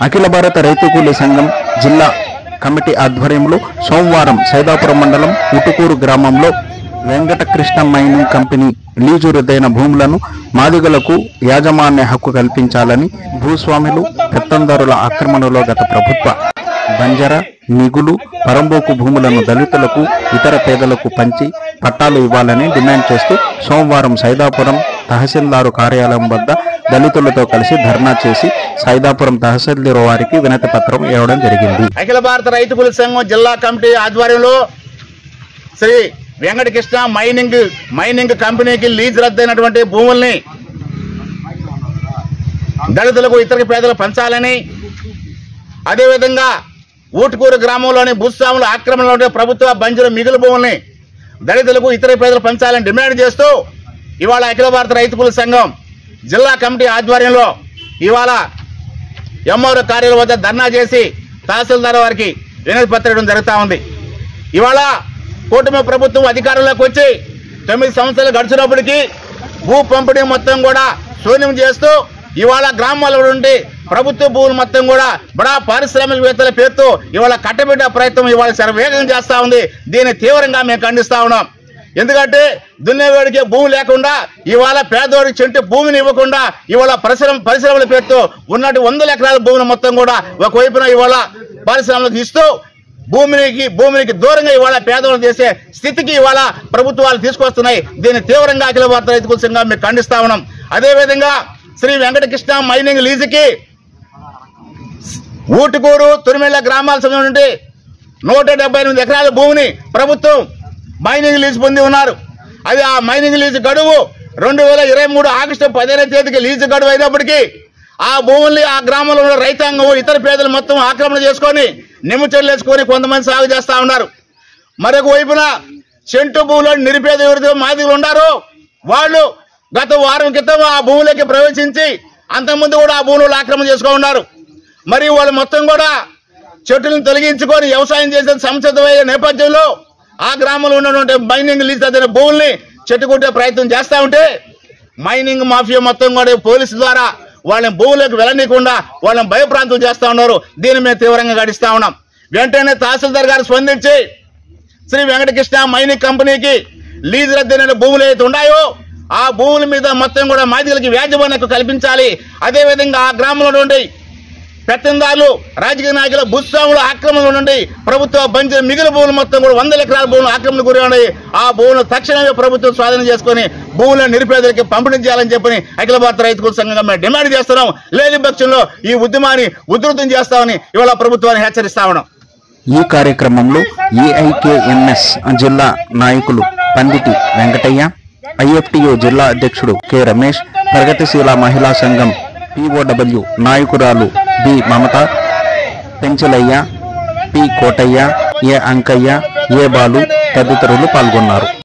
అఖిల భారత రైతు కూలీ సంఘం జిల్లా కమిటీ ఆధ్వర్యంలో సోమవారం సైదాపురం మండలం ఉటుకూరు గ్రామంలో వెంకటకృష్ణ మైనింగ్ కంపెనీ లీజు రద్దయిన భూములను మాదిగలకు యాజమాన్య హక్కు కల్పించాలని భూస్వాములు పెత్తందారుల ఆక్రమణలో గత ప్రభుత్వ బంజర మిగులు పరంబోకు భూములను దళితులకు ఇతర పేదలకు పంచి పట్టాలు ఇవ్వాలని డిమాండ్ చేస్తూ సోమవారం సైదాపురం తహసీల్దారు కార్యాలయం వద్ద దళితులతో కలిసి ధర్నా చేసి సైదాపురం తహసీల్దార్ వారికి వినతి పత్రం ఇవ్వడం జరిగింది. అఖిల భారత రైతు కూలీ సంఘం జిల్లా కమిటీ ఆధ్వర్యంలో శ్రీ వెంకటకృష్ణ మైనింగ్ కంపెనీకి లీజ్ రద్దయినటువంటి భూముల్ని దళితులకు ఇతర పేదలకు పంచాలని, అదేవిధంగా ఊటుకూరు గ్రామంలోని భూస్వాముల ఆక్రమణలో ఉండే ప్రభుత్వ బంజరు మిగులు భూముల్ని దళితులకు ఇతర పేదలకు పంచాలని డిమాండ్ చేస్తూ ఇవాళ అఖిల భారత రైతు కూలీ సంఘం జిల్లా కమిటీ ఆధ్వర్యంలో ఇవాళ ఎంఆర్ఓ కార్యాలయం వద్ద ధర్నా చేసి తహసీల్దార్ వారికి వినతి పత్రం ఇవ్వడం జరుగుతూ ఉంది. ఇవాళ కూటమి ప్రభుత్వం అధికారంలోకి వచ్చి 9 సంవత్సరాలు గడిచినప్పటికీ భూ పంపిణీ మొత్తం కూడా శూన్యం చేస్తూ ఇవాళ గ్రామాల నుండి ప్రభుత్వ భూములు మొత్తం కూడా బడా పారిశ్రామికవేత్తల పేరుతో ఇవాళ కట్టబెట్టే ప్రయత్నం ఇవాళ శరవేగం చేస్తూ ఉంది. దీన్ని తీవ్రంగా మేము ఖండిస్తా ఉన్నాం. ఎందుకంటే దున్నేవాడికి భూమి లేకుండా ఇవాళ పేదవాడికి చెంటు భూమిని ఇవ్వకుండా ఇవాళ పరిశ్రమల పేరుతో ఉన్నట్టు 100 ఎకరాల భూమిని మొత్తం కూడా ఒకవైపున ఇవాళ పారిశ్రామికలకు ఇస్తూ భూమికి దూరంగా ఇవాళ పేదవాళ్ళు చేసే స్థితికి ఇవాళ ప్రభుత్వాలు తీసుకొస్తున్నాయి. దీన్ని తీవ్రంగా అఖిల భారత రైతు కూలీ సంఘంగా మేము ఖండిస్తా ఉన్నాం. అదేవిధంగా శ్రీ వెంకటకృష్ణ మైనింగ్ లీజుకి ఊటుకూరు తురిమెళ్ళ గ్రామాల సమయం నుండి 178 ఎకరాల భూమిని ప్రభుత్వం మైనింగ్ లీజు పొంది ఉన్నారు. అది ఆ మైనింగ్ లీజు గడువు 2023 ఆగస్టు 15వ తేదీకి లీజు గడువు అయినప్పటికీ ఆ భూముల్ని ఆ గ్రామంలో ఉన్న రైతాంగం ఇతర పేదలు మొత్తం ఆక్రమణ చేసుకొని నిమ్ముచెల్లేసుకొని కొంతమంది సాగు చేస్తా ఉన్నారు. మరొక వైపున చెంటు భూములో నిరుపేద ఎవరితో మాదిగలు ఉన్నారో వాళ్ళు గత వారం క్రితం ఆ భూములకి ప్రవేశించి అంతకుముందు కూడా ఆ భూములు ఆక్రమణ చేసుకొని ఉన్నారు. మరియు వాళ్ళు మొత్తం కూడా చెట్టులను తొలగించుకొని వ్యవసాయం చేసే సంసిద్ధమయ్యే నేపథ్యంలో ఆ గ్రామంలో ఉన్నటువంటి మైనింగ్ లీజ్ అదే భూముల్ని చెట్టుకుంటే ప్రయత్నం చేస్తూ ఉంటే మైనింగ్ మాఫియా మొత్తం కూడా పోలీసు ద్వారా వాళ్ళని భూములకు వెళ్ళనీయకుండా వాళ్ళని భయప్రాంతం చేస్తూ ఉన్నారు. దీన్ని మేము తీవ్రంగా గడిస్తూ ఉన్నాం. వెంటనే తహసీల్దార్ గారు స్పందించి శ్రీ వెంకటకృష్ణ మైనింగ్ కంపెనీకి లీజు రద్దయిన భూములు ఏదైతే ఉన్నాయో ఆ భూముల మీద మొత్తం కూడా మాదిగలకి యాజమాన్యం కల్పించాలి. అదేవిధంగా ఆ గ్రామంలో నుండి పెత్తందారులు రాజకీయ నాయకుల భూస్వాముల ఆక్రమణలో నుండి ప్రభుత్వ బంజరు మిగిలిన భూములు మొత్తం కూడా 100 ఎకరాల భూములు ఆక్రమణ గురి ఉన్నాయి. ఆ భూములు తక్షణమే ప్రభుత్వం స్వాధీనం చేసుకుని భూములను నిరుపేదలకి పంపిణీ చేయాలని చెప్పని అఖిల భారత రైతు కూలీ సంఘంగా మేము డిమాండ్ చేస్తున్నాం. లేని పక్షంలో ఈ ఉద్యమాన్ని ఉధృతం చేస్తామని ఇవాళ ప్రభుత్వాన్ని హెచ్చరిస్తా ఉన్నాం. ఈ కార్యక్రమంలో ఏఐకేఎంఎస్ జిల్లా నాయకులు పండితి వెంకటయ్య, ఐఎఫ్టియు జిల్లా అధ్యక్షుడు కె రమేష్, ప్రగతిశీల మహిళా సంఘం పిఓడబ్ల్యూ నాయకురాలు బి మమత, పెంచలయ్య, పి కోటయ్య, ఏ అంకయ్య, ఏ బాలు తదితరులు పాల్గొన్నారు.